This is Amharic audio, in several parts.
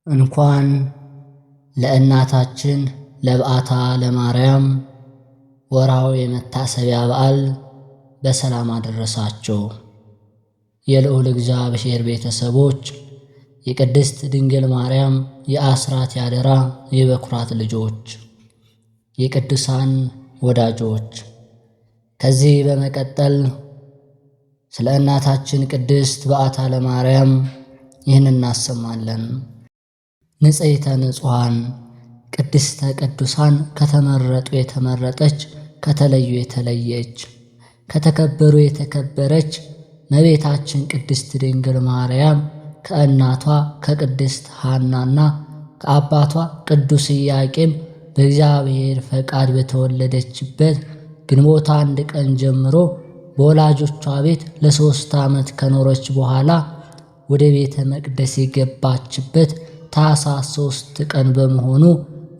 እንኳን ለእናታችን ለበዓታ ለማርያም ወርሃዊ የመታሰቢያ በዓል በሰላም አደረሳችሁ። የልዑል እግዚአብሔር ቤተሰቦች፣ የቅድስት ድንግል ማርያም የአስራት ያደራ የበኩራት ልጆች፣ የቅዱሳን ወዳጆች፣ ከዚህ በመቀጠል ስለ እናታችን ቅድስት በዓታ ለማርያም ይህን እናሰማለን። ንጽሕተ ንጹሐን ቅድስተ ቅዱሳን ከተመረጡ የተመረጠች ከተለዩ የተለየች ከተከበሩ የተከበረች እመቤታችን ቅድስት ድንግል ማርያም ከእናቷ ከቅድስት ሐናና ከአባቷ ቅዱስ ኢያቄም በእግዚአብሔር ፈቃድ በተወለደችበት ግንቦት 1 ቀን ጀምሮ በወላጆቿ ቤት ለ3 ዓመት ከኖረች በኋላ ወደ ቤተ መቅደስ የገባችበት ታኅሳስ 3 ቀን በመሆኑ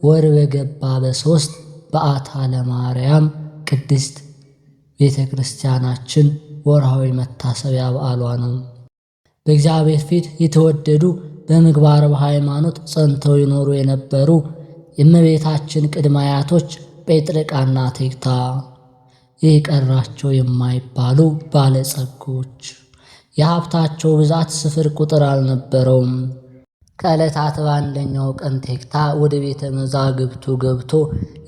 ወር በገባ በ3 በዓታ ለማርያም ቅድስት ቤተ ክርስቲያናችን ወርሃዊ መታሰቢያ በዓሏ ነው። በእግዚአብሔር ፊት የተወደዱ በምግባር በሃይማኖት ጸንተው ይኖሩ የነበሩ የእመቤታችን ቅድመ አያቶች ጴጥርቃና ቴግታ ይቀራቸው የማይባሉ ባለጸጎች፣ የሀብታቸው ብዛት ስፍር ቁጥር አልነበረውም። ከዕለታት በአንደኛው ቀን ቴግታ ወደ ቤተ መዛግብቱ ገብቶ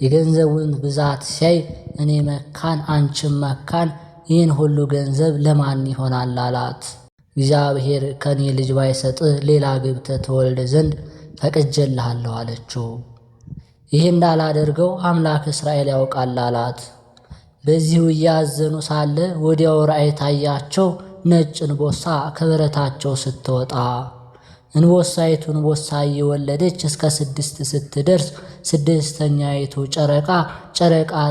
የገንዘቡን ብዛት ሲያይ እኔ መካን አንቺም መካን ይህን ሁሉ ገንዘብ ለማን ይሆናል አላት። እግዚአብሔር ከኔ ልጅ ባይሰጥህ ሌላ ገብተህ ትወልድ ዘንድ ፈቅጄልሃለሁ አለችው። ይህ እንዳላደርገው አምላክ እስራኤል ያውቃል አላት። በዚሁ እያዘኑ ሳለ ወዲያው ራእይ ታያቸው። ነጭ እንቦሳ ከበረታቸው ስትወጣ እንቦሳይቱ እንቦሳ እየወለደች እስከ 6 ስትደርስ 6ኛይቱ ጨረቃ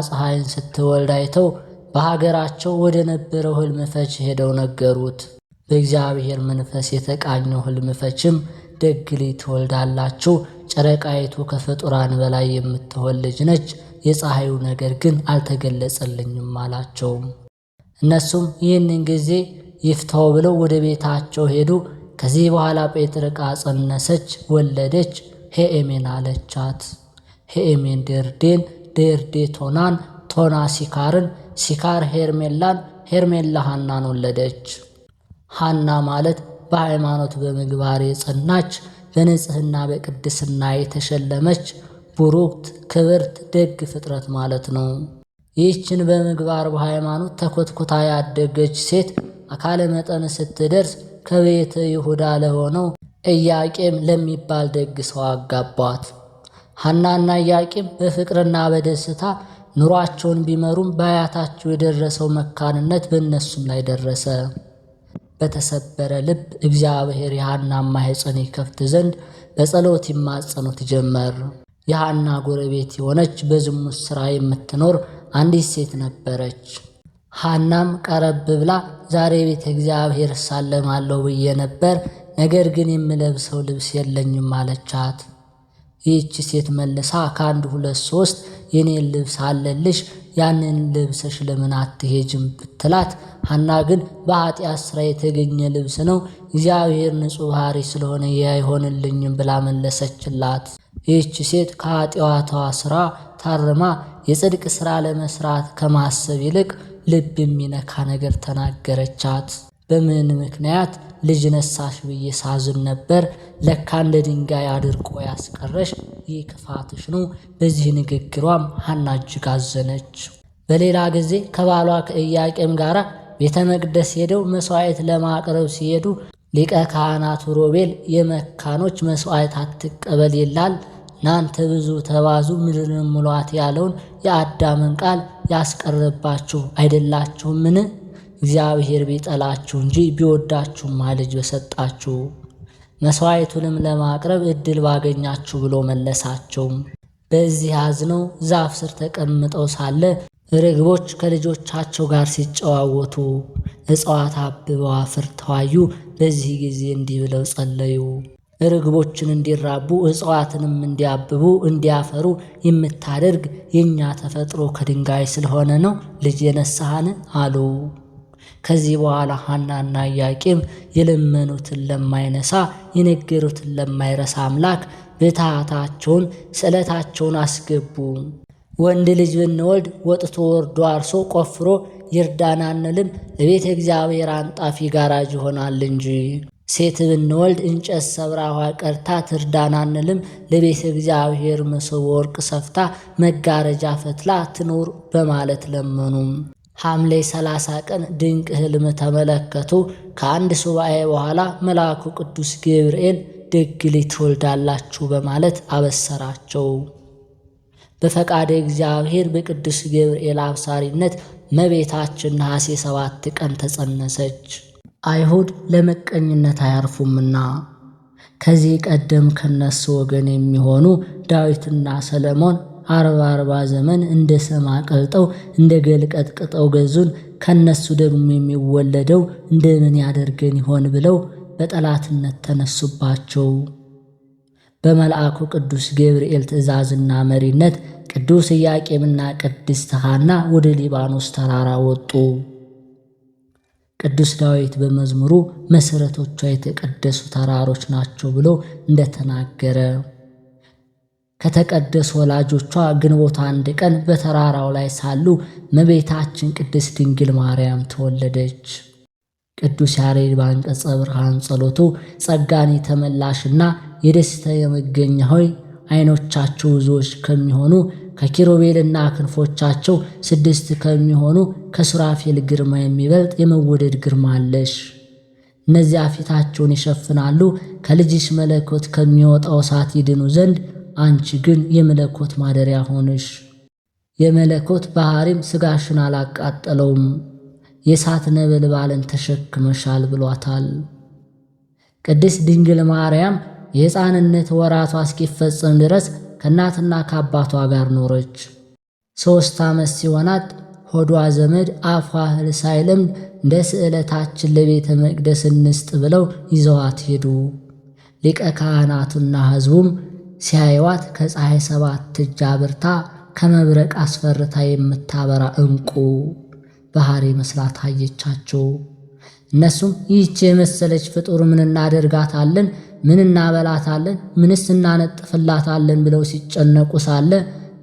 ፀሐይን ስትወልድ አይተው በሀገራቸው ወደ ነበረው ሕልም ፈች ሄደው ነገሩት። በእግዚአብሔር መንፈስ የተቃኘው ሕልም ፈችም ደግ ልጅ ትወልዳላችሁ፣ ጨረቃይቱ ከፍጡራን በላይ የምትወልጅ ነች፣ የፀሐዩ ነገር ግን አልተገለጸልኝም አላቸው። እነሱም ይህንን ጊዜ ይፍታው ብለው ወደ ቤታቸው ሄዱ። ከዚህ በኋላ ጴጥርቃ ጸነሰች፣ ወለደች። ሄኤሜን አለቻት። ሄኤሜን ዴርዴን፣ ዴርዴ ቶናን፣ ቶና ሲካርን፣ ሲካር ሄርሜላን፣ ሄርሜላ ሐናን ወለደች። ሐና ማለት በሃይማኖት በምግባር የጸናች በንጽሕና በቅድስና የተሸለመች ቡሩክት ክብርት ደግ ፍጥረት ማለት ነው። ይህችን በምግባር በሃይማኖት ተኮትኩታ ያደገች ሴት አካለ መጠን ስትደርስ ከቤተ ይሁዳ ለሆነው ኢያቄም ለሚባል ደግ ሰው አጋቧት። ሐናና ኢያቄም በፍቅርና በደስታ ኑሯቸውን ቢመሩም በአያታቸው የደረሰው መካንነት በእነሱም ላይ ደረሰ። በተሰበረ ልብ እግዚአብሔር የሐናን ማኅፀን ይከፍት ዘንድ በጸሎት ይማጸኑት ጀመር። የሐና ጎረቤት የሆነች በዝሙት ሥራ የምትኖር አንዲት ሴት ነበረች። ሐናም ቀረብ ብላ ዛሬ ቤተ እግዚአብሔር እሳለማለሁ ብዬ ነበር፣ ነገር ግን የምለብሰው ልብስ የለኝም አለቻት። ይህች ሴት መልሳ ከ1 2 3 የኔን ልብስ አለልሽ፣ ያንን ልብሰሽ ለምን አትሄጅም ብትላት፣ ሐና ግን በኃጢአት ሥራ የተገኘ ልብስ ነው፣ እግዚአብሔር ንጹሕ ባሕሪ ስለሆነ አይሆንልኝም ብላ መለሰችላት። ይህች ሴት ከኃጢአቷ ሥራ ታርማ የጽድቅ ሥራ ለመስራት ከማሰብ ይልቅ ልብ የሚነካ ነገር ተናገረቻት። በምን ምክንያት ልጅ ነሳሽ ብዬ ሳዝን ነበር፣ ለካ እንደ ድንጋይ አድርቆ ያስቀረሽ ይህ ክፋትሽ ነው። በዚህ ንግግሯም ሐና እጅግ አዘነች። በሌላ ጊዜ ከባሏ ከኢያቄም ጋር ቤተ መቅደስ ሄደው መሥዋዕት ለማቅረብ ሲሄዱ ሊቀ ካህናቱ ሮቤል የመካኖች መሥዋዕት አትቀበል ይላል፣ እናንተ ብዙ ተባዙ ምድርን ሙሏት ያለውን የአዳምን ቃል ያስቀረባችሁ አይደላችሁምን? እግዚአብሔር ቢጠላችሁ እንጂ ቢወዳችሁማ ልጅ በሰጣችሁ፣ መሥዋዕቱንም ለማቅረብ ዕድል ባገኛችሁ ብሎ መለሳቸው። በዚህ አዝነው ዛፍ ስር ተቀምጠው ሳለ ርግቦች ከልጆቻቸው ጋር ሲጨዋወቱ እጽዋት አብበው አፍርተው አዩ። በዚህ ጊዜ እንዲህ ብለው ጸለዩ። ርግቦችን እንዲራቡ እጽዋትንም እንዲያብቡ እንዲያፈሩ የምታደርግ የእኛ ተፈጥሮ ከድንጋይ ስለሆነ ነው ልጅ የነሳህን አሉ። ከዚህ በኋላ ሐናና ኢያቄም የለመኑትን ለማይነሳ የነገሩትን ለማይረሳ አምላክ በታታቸውን ስዕለታቸውን አስገቡ። ወንድ ልጅ ብንወልድ ወጥቶ ወርዶ አርሶ ቆፍሮ ይርዳን አንልም፣ ለቤተ እግዚአብሔር አንጣፊ ጋራጅ ይሆናል እንጂ። ሴት ብንወልድ እንጨት ሰብራ ውሃ ቀድታ ትርዳን አንልም፣ ለቤተ እግዚአብሔር መሶበ ወርቅ ሰፍታ መጋረጃ ፈትላ ትኑር በማለት ለመኑ። ሐምሌ 30 ቀን ድንቅ ሕልም ተመለከቱ። ከአንድ ሱባኤ በኋላ መልአኩ ቅዱስ ገብርኤል ደግ ልጅ ትወልዳላችሁ በማለት አበሰራቸው። በፈቃደ እግዚአብሔር በቅዱስ ገብርኤል አብሳሪነት እመቤታችን ነሐሴ 7 ቀን ተጸነሰች። አይሁድ ለምቀኝነት አያርፉምና ከዚህ ቀደም ከነሱ ወገን የሚሆኑ ዳዊትና ሰለሞን 40 ዘመን እንደ ሰማ ቀልጠው እንደ ገል ቀጥቅጠው ገዙን፣ ከነሱ ደግሞ የሚወለደው እንደምን ያደርገን ይሆን ብለው በጠላትነት ተነሱባቸው። በመልአኩ ቅዱስ ገብርኤል ትእዛዝና መሪነት ቅዱስ ኢያቄምና ቅድስት ሐና ወደ ሊባኖስ ተራራ ወጡ። ቅዱስ ዳዊት በመዝሙሩ መሠረቶቿ የተቀደሱ ተራሮች ናቸው ብሎ እንደተናገረ ከተቀደሱ ወላጆቿ ግንቦት 1 ቀን በተራራው ላይ ሳሉ እመቤታችን ቅድስት ድንግል ማርያም ተወለደች። ቅዱስ ያሬድ በአንቀጸ ብርሃን ጸሎቱ ጸጋን የተመላሽና የደስታ የመገኛ ሆይ ዓይኖቻቸው ብዙዎች ከሚሆኑ ከኪሩቤልና ክንፎቻቸው 6 ከሚሆኑ ከሱራፌል ግርማ የሚበልጥ የመወደድ ግርማ አለሽ። እነዚያ ፊታቸውን ይሸፍናሉ፣ ከልጅሽ መለኮት ከሚወጣው እሳት ይድኑ ዘንድ፣ አንቺ ግን የመለኮት ማደሪያ ሆንሽ። የመለኮት ባሕሪም ሥጋሽን አላቃጠለውም፣ የእሳት ነበልባልን ተሸክመሻል ብሏታል። ቅድስት ድንግል ማርያም የሕፃንነት ወራቷ እስኪፈጸም ድረስ ከእናትና ከአባቷ ጋር ኖረች። 3 ዓመት ሲሆናት ሆዷ ዘመድ አፏ እህል ሳይለምድ እንደ ስዕለታችን ለቤተ መቅደስ እንስጥ ብለው ይዘዋት ሄዱ። ሊቀ ካህናቱና ሕዝቡም ሲያይዋት ከፀሐይ 7 እጅ አብርታ ከመብረቅ አስፈርታ የምታበራ ዕንቁ ባሕሪ መስላ ታየቻቸው። እነሱም ይህች የመሰለች ፍጡር ምን እናደርጋታለን? ምን እናበላታለን? ምንስ እናነጥፍላታለን? ብለው ሲጨነቁ ሳለ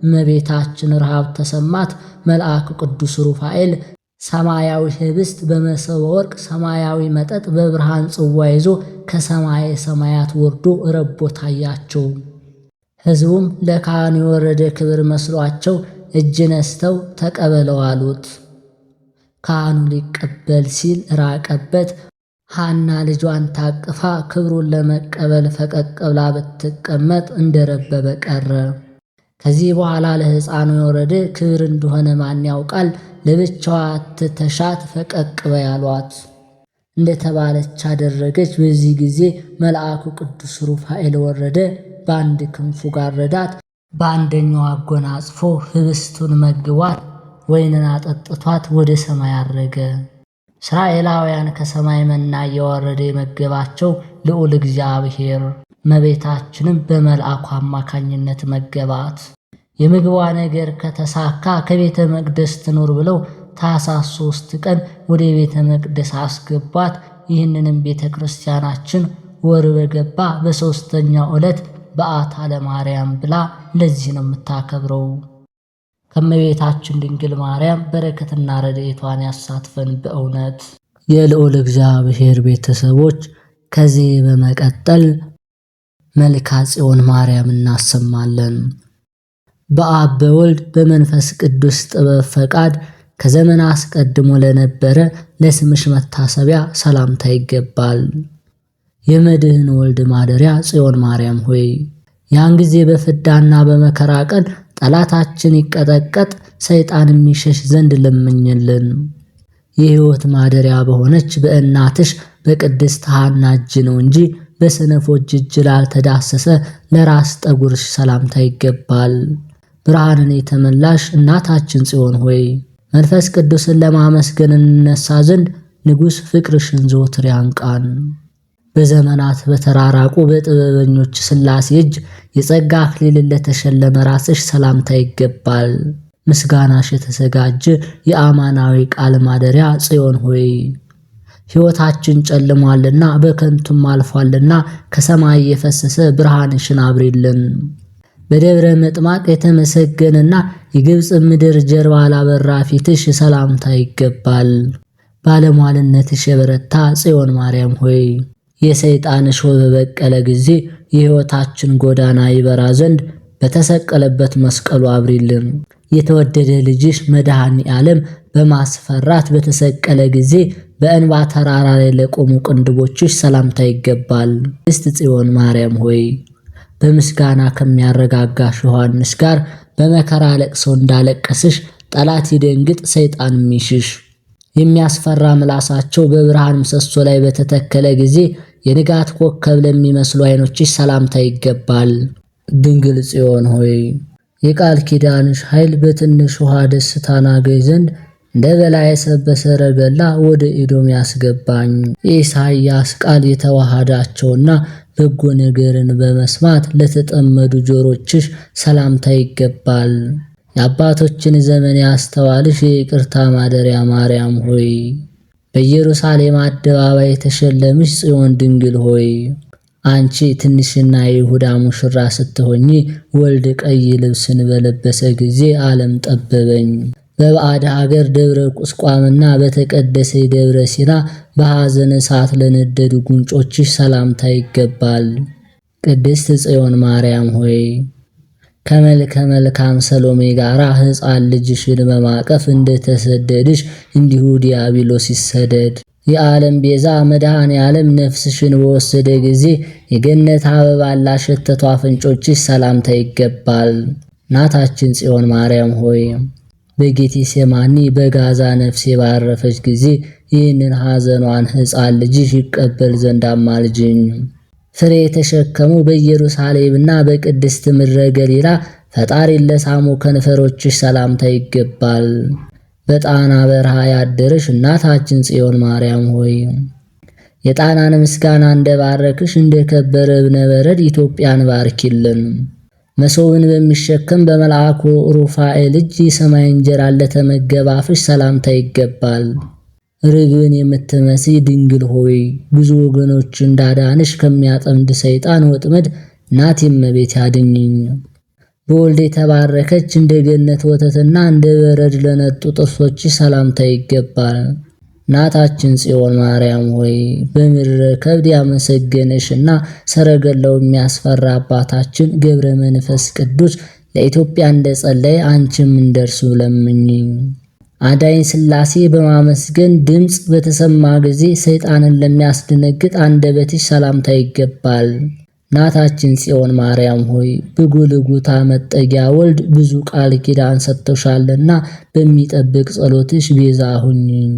እመቤታችን ረሃብ ተሰማት። መልአኩ ቅዱስ ሩፋኤል ሰማያዊ ኅብስት በመሶበ ወርቅ ሰማያዊ መጠጥ በብርሃን ጽዋ ይዞ ከሰማየ ሰማያት ወርዶ ረቦ ታያቸው። ሕዝቡም ለካህኑ የወረደ ክብር መስሏቸው እጅ ነስተው ተቀበለው አሉት። ካህኑ ሊቀበል ሲል ራቀበት። ሐና ልጇን ታቅፋ ክብሩን ለመቀበል ፈቀቅ ብላ ብትቀመጥ እንደረበበ ቀረ። ከዚህ በኋላ ለሕፃኑ የወረደ ክብር እንደሆነ ማን ያውቃል? ለብቻዋ ትተሻት ፈቀቅ በይ አሏት። እንደተባለች አደረገች። በዚህ ጊዜ መልአኩ ቅዱስ ሩፋኤል ወረደ። በአንድ ክንፉ ጋረዳት፣ በአንደኛው አጎናጽፎ ኅብስቱን መግቧት፣ ወይንን አጠጥቷት ወደ ሰማይ አረገ። እስራኤላውያን ከሰማይ መና እየወረደ የመገባቸው ልዑል እግዚአብሔር እመቤታችንም በመልአኩ አማካኝነት መገባት። የምግቧ ነገር ከተሳካ ከቤተ መቅደስ ትኑር ብለው ታኅሳስ 3 ቀን ወደ ቤተ መቅደስ አስገቧት። ይህንንም ቤተ ክርስቲያናችን ወር በገባ በ3ኛው ዕለት በዓታ ለማርያም ብላ ለዚህ ነው የምታከብረው። ከእመቤታችን ድንግል ማርያም በረከትና ረድኤቷን ያሳትፈን በእውነት። የልዑል እግዚአብሔር ቤተሰቦች ከዚህ በመቀጠል መልካ ጽዮን ማርያም እናሰማለን። በአብ በወልድ በመንፈስ ቅዱስ ጥበብ ፈቃድ ከዘመን አስቀድሞ ለነበረ ለስምሽ መታሰቢያ ሰላምታ ይገባል። የመድህን ወልድ ማደሪያ ጽዮን ማርያም ሆይ ያን ጊዜ በፍዳና በመከራ ቀን ጠላታችን ይቀጠቀጥ ሰይጣን የሚሸሽ ዘንድ ለምኝልን። የሕይወት ማደሪያ በሆነች በእናትሽ በቅድስት ሐና እጅ ነው እንጂ በሰነፎች እጅ ላልተዳሰሰ ለራስ ጠጉርሽ ሰላምታ ይገባል። ብርሃንን የተመላሽ እናታችን ጽዮን ሆይ መንፈስ ቅዱስን ለማመስገን እንነሳ ዘንድ ንጉሥ ፍቅርሽን ዘወትር ያንቃን። በዘመናት በተራራቁ በጥበበኞች ሥላሴ እጅ የጸጋ አክሊልን ለተሸለመ ራስሽ ሰላምታ ይገባል። ምስጋናሽ የተዘጋጀ የአማናዊ ቃል ማደሪያ ጽዮን ሆይ ሕይወታችን ጨልሟልና በከንቱም አልፏልና ከሰማይ የፈሰሰ ብርሃንሽን አብሪልን። በደብረ ምጥማቅ የተመሰገነና የግብፅ ምድር ጀርባ ላበራ ፊትሽ ሰላምታ ይገባል። ባለሟልነትሽ የበረታ ጽዮን ማርያም ሆይ የሰይጣን እሾህ በበቀለ ጊዜ የሕይወታችን ጎዳና ይበራ ዘንድ በተሰቀለበት መስቀሉ አብሪልን። የተወደደ ልጅሽ መድኃኔ ዓለም በማስፈራት በተሰቀለ ጊዜ በእንባ ተራራ ላይ ለቆሙ ቅንድቦችሽ ሰላምታ ይገባል። ቅድስት ጽዮን ማርያም ሆይ በምስጋና ከሚያረጋጋሽ ዮሐንስ ጋር በመከራ ለቅሶ እንዳለቀስሽ ጠላት ይደንግጥ፣ ሰይጣን ይሽሽ። የሚያስፈራ ምላሳቸው በብርሃን ምሰሶ ላይ በተተከለ ጊዜ የንጋት ኮከብ ለሚመስሉ ዓይኖችሽ ሰላምታ ይገባል። ድንግል ጽዮን ሆይ የቃል ኪዳንሽ ኃይል በትንሽ ውሃ ደስታን አገኝ ዘንድ እንደ በላይ የሰበሰ ሰረገላ ወደ ኤዶም ያስገባኝ። የኢሳይያስ ቃል የተዋሃዳቸውና በጎ ነገርን በመስማት ለተጠመዱ ጆሮችሽ ሰላምታ ይገባል። የአባቶችን ዘመን ያስተዋልሽ የይቅርታ ማደሪያ ማርያም ሆይ በኢየሩሳሌም አደባባይ የተሸለምሽ ጽዮን ድንግል ሆይ አንቺ ትንሽና የይሁዳ ሙሽራ ስትሆኚ ወልድ ቀይ ልብስን በለበሰ ጊዜ ዓለም ጠበበኝ። በባዕድ ሀገር ደብረ ቁስቋምና በተቀደሰ ደብረ ሲና በሐዘን እሳት ለነደዱ ጉንጮችሽ ሰላምታ ይገባል። ቅድስት ጽዮን ማርያም ሆይ ከመልከ መልካም ሰሎሜ ጋራ ሕፃን ልጅሽን በማቀፍ እንደተሰደድሽ እንዲሁ ዲያብሎስ ይሰደድ። የዓለም ቤዛ መድኃኔ ዓለም ነፍስሽን በወሰደ ጊዜ የገነት አበባ ላሸተቱ አፍንጮችሽ ሰላምታ ይገባል። እናታችን ጽዮን ማርያም ሆይ በጌቴሴማኒ በጋዛ ነፍሴ ባረፈች ጊዜ ይህንን ሐዘኗን ሕፃን ልጅሽ ይቀበል ዘንድ አማልጅኝ። ፍሬ የተሸከሙ በኢየሩሳሌምና በቅድስት ምድረ ገሊላ ፈጣሪን ለሳሙ ከንፈሮችሽ ሰላምታ ይገባል። በጣና በረሃ ያደረሽ እናታችን ጽዮን ማርያም ሆይ የጣናን ምስጋና እንደባረክሽ እንደከበረ እብነ በረድ ኢትዮጵያን ባርኪልን። መሶብን በሚሸከም በመልአኩ ሩፋኤል እጅ የሰማይ እንጀራን ለተመገበ አፍሽ ሰላምታ ይገባል። ርግብን የምትመስይ ድንግል ሆይ ብዙ ወገኖች እንዳዳንሽ ከሚያጠምድ ሰይጣን ወጥመድ እናቴ እመቤቴ አድኝኝ። በወልድ የተባረከች እንደ ገነት ወተትና እንደ በረድ ለነጡ ጥርሶችሽ ሰላምታ ይገባል። እናታችን ጽዮን ማርያም ሆይ በምድረ ከብድ ያመሰገነሽና ሰረገላው የሚያስፈራ አባታችን ገብረ መንፈስ ቅዱስ ለኢትዮጵያ እንደጸለየ አንቺም እንደርሱ ለምኚኝ። አዳኝ ሥላሴ በማመስገን ድምፅ በተሰማ ጊዜ ሰይጣንን ለሚያስደነግጥ አንደበትሽ ሰላምታ ይገባል። እናታችን ጽዮን ማርያም ሆይ በጎልጎታ መጠጊያ ወልድ ብዙ ቃል ኪዳን ሰጥቶሻልና በሚጠብቅ ጸሎትሽ ቤዛ ሁኚኝ።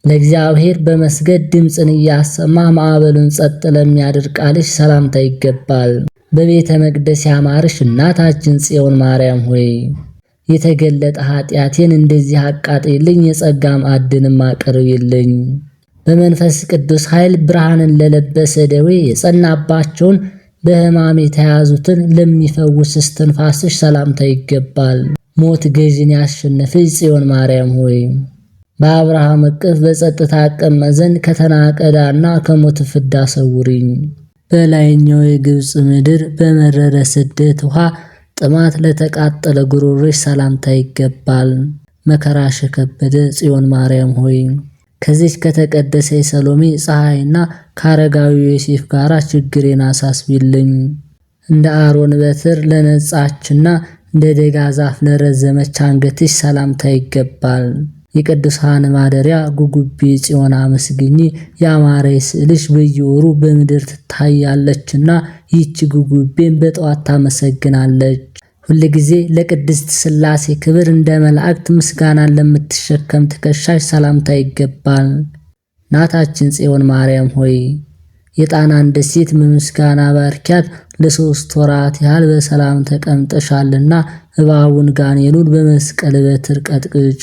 ለእግዚአብሔር በመስገድ ድምፅን እያሰማ ማዕበሉን ጸጥ ለሚያደርግ ቃልሽ ሰላምታ ይገባል። በቤተ መቅደስ ያማርሽ እናታችን ጽዮን ማርያም ሆይ የተገለጠ ኃጢአቴን እንደዚህ አቃጥይልኝ፣ የጸጋ ማዕድንም አቅርቢልኝ። በመንፈስ ቅዱስ ኃይል ብርሃንን ለለበሰ ደዌ የጸናባቸውን በሕማም የተያዙትን ለሚፈውስ እስትንፋስሽ ሰላምታ ይገባል። ሞት ገዥን ያሸነፈች ጽዮን ማርያም ሆይ በአብርሃም እቅፍ በጸጥታ አቀመጥ ዘንድ ከተናቀዳና ከሞት ፍዳ ሰውሪኝ። በላይኛው የግብፅ ምድር በመረረ ስደት ውሃ ጥማት ለተቃጠለ ጉሮሮሽ ሰላምታ ይገባል። መከራሽ የከበደ ጽዮን ማርያም ሆይ ከዚች ከተቀደሰ የሰሎሜ ፀሐይና ከአረጋዊ ዮሴፍ ጋር ችግሬን አሳስቢልኝ። እንደ አሮን በትር ለነጻችና እንደ ደጋ ዛፍ ለረዘመች አንገትሽ ሰላምታ ይገባል። የቅዱሳን ማደሪያ ጉጉቤ ጽዮን አመስግኚ። ያማረ ስዕልሽ በየወሩ በምድር ትታያለችና ይህች ጉጉቤን በጠዋት ታመሰግናለች። ሁልጊዜ ለቅድስት ሥላሴ ክብር እንደ መላእክት ምስጋናን ለምትሸከም ትከሻሽ ሰላምታ ይገባል። እናታችን ጽዮን ማርያም ሆይ የጣናን ደሴት በምስጋና ባርኪያት። ለ3 ወራት ያህል በሰላም ተቀምጠሻልና እባቡን ጋኔሉን በመስቀል በትር ቀጥቅጭ።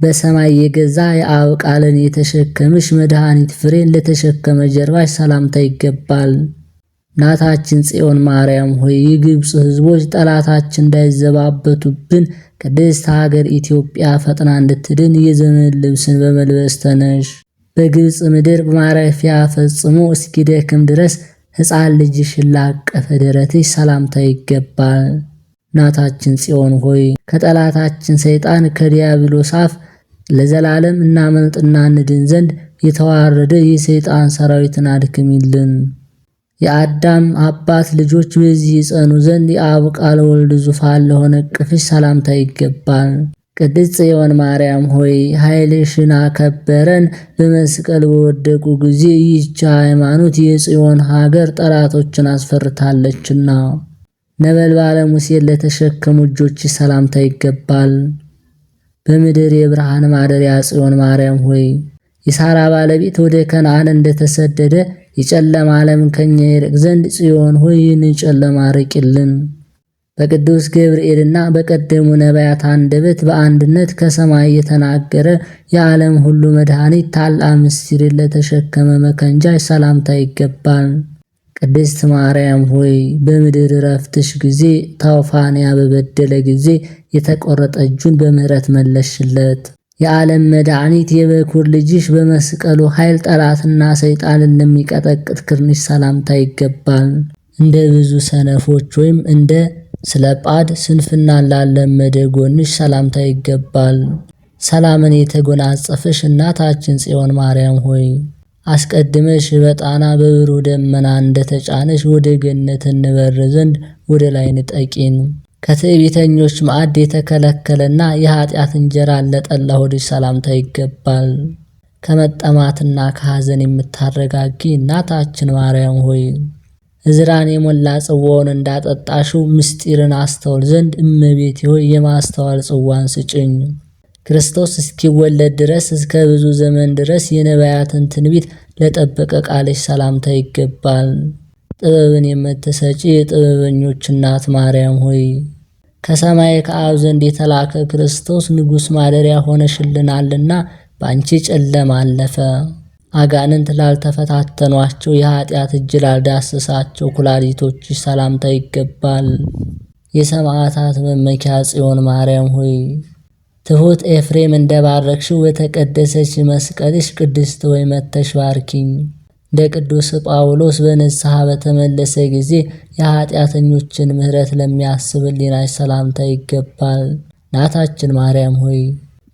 በሰማይ የገዛ የአብ ቃልን የተሸከምሽ መድኃኒት ፍሬን ለተሸከመ ጀርባሽ ሰላምታ ይገባል። እናታችን ጽዮን ማርያም ሆይ የግብፅ ሕዝቦች ጠላታችን እንዳይዘባበቱብን ቅድስት ሀገር ኢትዮጵያ ፈጥና እንድትድን የዘመን ልብስን በመልበስ ተነሽ። በግብፅ ምድር ማረፊያ ፈጽሞ እስኪደክም ድረስ ሕፃን ልጅሽን ላቀፈ ደረትሽ ሰላምታ ይገባል። እናታችን ጽዮን ሆይ ከጠላታችን ሰይጣን ከዲያብሎስ አፍ ለዘላለም እናመልጥና እንድን ዘንድ የተዋረደ የሰይጣን ሰራዊትን አድክሚልን። የአዳም አባት ልጆች በዚህ ይጸኑ ዘንድ የአብ ቃለ ወልድ ዙፋን ለሆነ እቅፍሽ ሰላምታ ይገባል። ቅድስት ጽዮን ማርያም ሆይ ኃይልሽን አከበረን። በመስቀል በወደቁ ጊዜ ይህች ሃይማኖት የጽዮን ሀገር ጠላቶችን አስፈርታለችና ነበልባለ ሙሴን ለተሸከሙ እጆች ሰላምታ ይገባል። በምድር የብርሃን ማደሪያ ጽዮን ማርያም ሆይ የሳራ ባለቤት ወደ ከነዓን እንደተሰደደ የጨለማ ዓለም ከኛ ይርቅ ዘንድ ጽዮን ሆይ ይህን ጨለማ ርቂልን። በቅዱስ ገብርኤልና በቀደሙ ነቢያት አንደበት በአንድነት ከሰማይ የተናገረ የዓለም ሁሉ መድኃኒት ታላቅ ምስጢርን ለተሸከመ መከንጃሽ ሰላምታ ይገባል። ቅድስት ማርያም ሆይ በምድር ረፍትሽ ጊዜ ታውፋንያ በበደለ ጊዜ የተቆረጠ እጁን በምህረት መለሽለት። የዓለም መድኃኒት የበኩር ልጅሽ በመስቀሉ ኃይል ጠላትና ሰይጣንን ለሚቀጠቅጥ ክርንሽ ሰላምታ ይገባል። እንደ ብዙ ሰነፎች ወይም እንደ ስለጳድ ስንፍና ላለመደ ጎንሽ ሰላምታ ይገባል። ሰላምን የተጎናጸፈሽ እናታችን ጽዮን ማርያም ሆይ አስቀድመሽ በጣና በብሩህ ደመና እንደተጫነሽ ወደ ገነት እንበር ዘንድ ወደ ላይ ንጠቂን። ከትዕቢተኞች ማዕድ የተከለከለና የኃጢአት እንጀራ ለጠላ ሆድሽ ሰላምታ ይገባል። ከመጠማትና ከሐዘን የምታረጋጊ እናታችን ማርያም ሆይ እዝራን የሞላ ጽዋውን እንዳጠጣሽው ምስጢርን አስተውል ዘንድ እመቤቴ ሆይ የማስተዋል ጽዋን ስጭኝ። ክርስቶስ እስኪወለድ ድረስ እስከ ብዙ ዘመን ድረስ የነቢያትን ትንቢት ለጠበቀ ቃልሽ ሰላምታ ይገባል። ጥበብን የምትሰጪ የጥበበኞች እናት ማርያም ሆይ ከሰማይ ከአብ ዘንድ የተላከ ክርስቶስ ንጉሥ ማደሪያ ሆነሽልናልና በአንቺ ጨለማ አለፈ። አጋንንት ላልተፈታተኗቸው የኃጢአት እጅ ላልዳሰሳቸው ኩላሊቶችሽ ሰላምታ ይገባል። የሰማዕታት መመኪያ ጽዮን ማርያም ሆይ ትሑት ኤፍሬም እንደባረክሽው በተቀደሰች መስቀልሽ ቅድስት ሆይ መጥተሽ ባርኪኝ። እንደ ቅዱስ ጳውሎስ በንስሐ በተመለሰ ጊዜ የኃጢአተኞችን ምሕረት ለሚያስብ ሕሊናሽ ሰላምታ ይገባል። እናታችን ማርያም ሆይ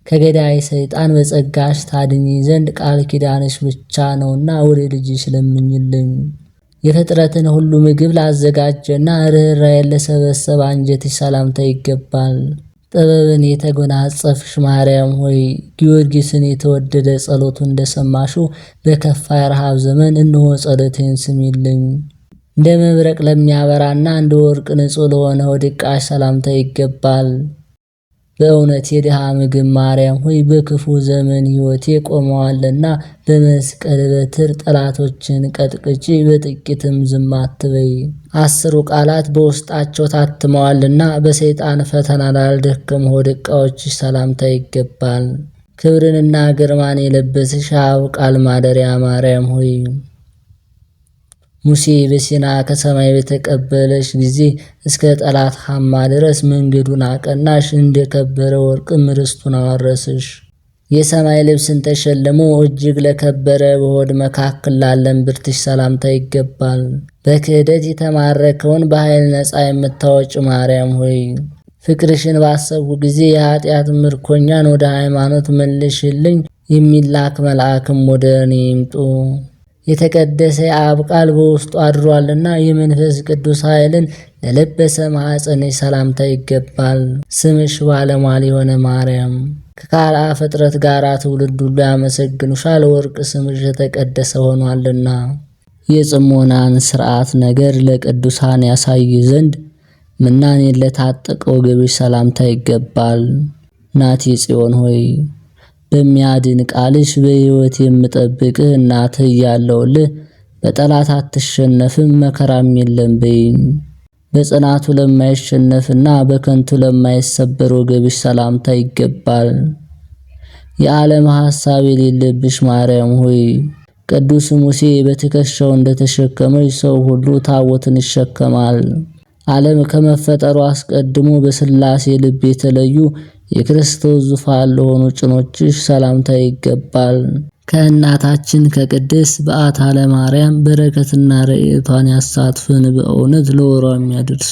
ከገዳይ ሰይጣን በጸጋሽ ታድኚ ዘንድ ቃል ኪዳንሽ ብቻ ነውና ወደ ልጅሽ ለምኝልኝ። የፍጥረትን ሁሉ ምግብ ላዘጋጀና ርኅራኄን ለሰበሰበ አንጀትሽ ሰላምታ ይገባል። ጥበብን የተጎናጸፍሽ ማርያም ሆይ ጊዮርጊስን የተወደደ ጸሎቱ እንደሰማሹ በከፋ የረሃብ ዘመን እንሆ ጸሎቴን ስሚልኝ። እንደ መብረቅ ለሚያበራና እንደ ወርቅ ንጹሕ ለሆነ ወድቃሽ ሰላምታ ይገባል። በእውነት የድሃ ምግብ ማርያም ሆይ በክፉ ዘመን ሕይወቴ ቆመዋልና በመስቀል በትር ጠላቶችን ቀጥቅጪ፣ በጥቂትም ዝም አትበይ። 10 ቃላት በውስጣቸው ታትመዋልና በሰይጣን ፈተና ላልደከሙ ወድቃዎችሽ ሰላምታ ይገባል። ክብርንና ግርማን የለበስሽ አብ ቃል ማደሪያ ማርያም ሆይ ሙሴ በሲና ከሰማይ በተቀበለሽ ጊዜ እስከ ጠላት ሐማ ድረስ መንገዱን አቀናሽ፣ እንደከበረ ወርቅም ርስቱን አወረስሽ። የሰማይ ልብስን ተሸልሞ እጅግ ለከበረ በሆድ መካከል ላለን ብርትሽ ሰላምታ ይገባል። በክህደት የተማረከውን በኃይል ነፃ የምታወጭ ማርያም ሆይ ፍቅርሽን ባሰብኩ ጊዜ የኃጢአት ምርኮኛን ወደ ሃይማኖት መልሽልኝ። የሚላክ መልአክም ወደ እኔ ይምጡ። የተቀደሰ የአብ ቃል በውስጡ አድሯልና የመንፈስ ቅዱስ ኃይልን ለለበሰ ማኅፀንሽ ሰላምታ ይገባል። ስምሽ ባለሟል የሆነ ማርያም ከካልአ ፍጥረት ጋር ትውልድ ሁሉ ያመሰግኑሻል። ወርቅ ስምሽ የተቀደሰ ሆኗልና የጽሞናን ሥርዓት ነገር ለቅዱሳን ያሳይ ዘንድ ምናኔን ለታጠቀ ወገብሽ ሰላምታ ይገባል። እናቴ ጽዮን ሆይ በሚያድን ቃልሽ በሕይወት የምጠብቅህ እናትህ እያለሁልህ በጠላት አትሸነፍም፣ መከራም የለም በይኝ። በጽናቱ ለማይሸነፍና በከንቱ ለማይሰበር ወገብሽ ሰላምታ ይገባል። የዓለም ሐሳብ የሌለብሽ ማርያም ሆይ ቅዱስ ሙሴ በትከሻው እንደተሸከመች ሰው ሁሉ ታቦትን ይሸከማል። ዓለም ከመፈጠሩ አስቀድሞ በሥላሴ ልብ የተለዩ የክርስቶስ ዙፋን ለሆኑ ጭኖችሽ ሰላምታ ይገባል። ከእናታችን ከቅድስት በዓታ ለማርያም በረከትና ረድኤቷን ያሳትፈን፣ በእውነት ለወሯ የሚያደርስ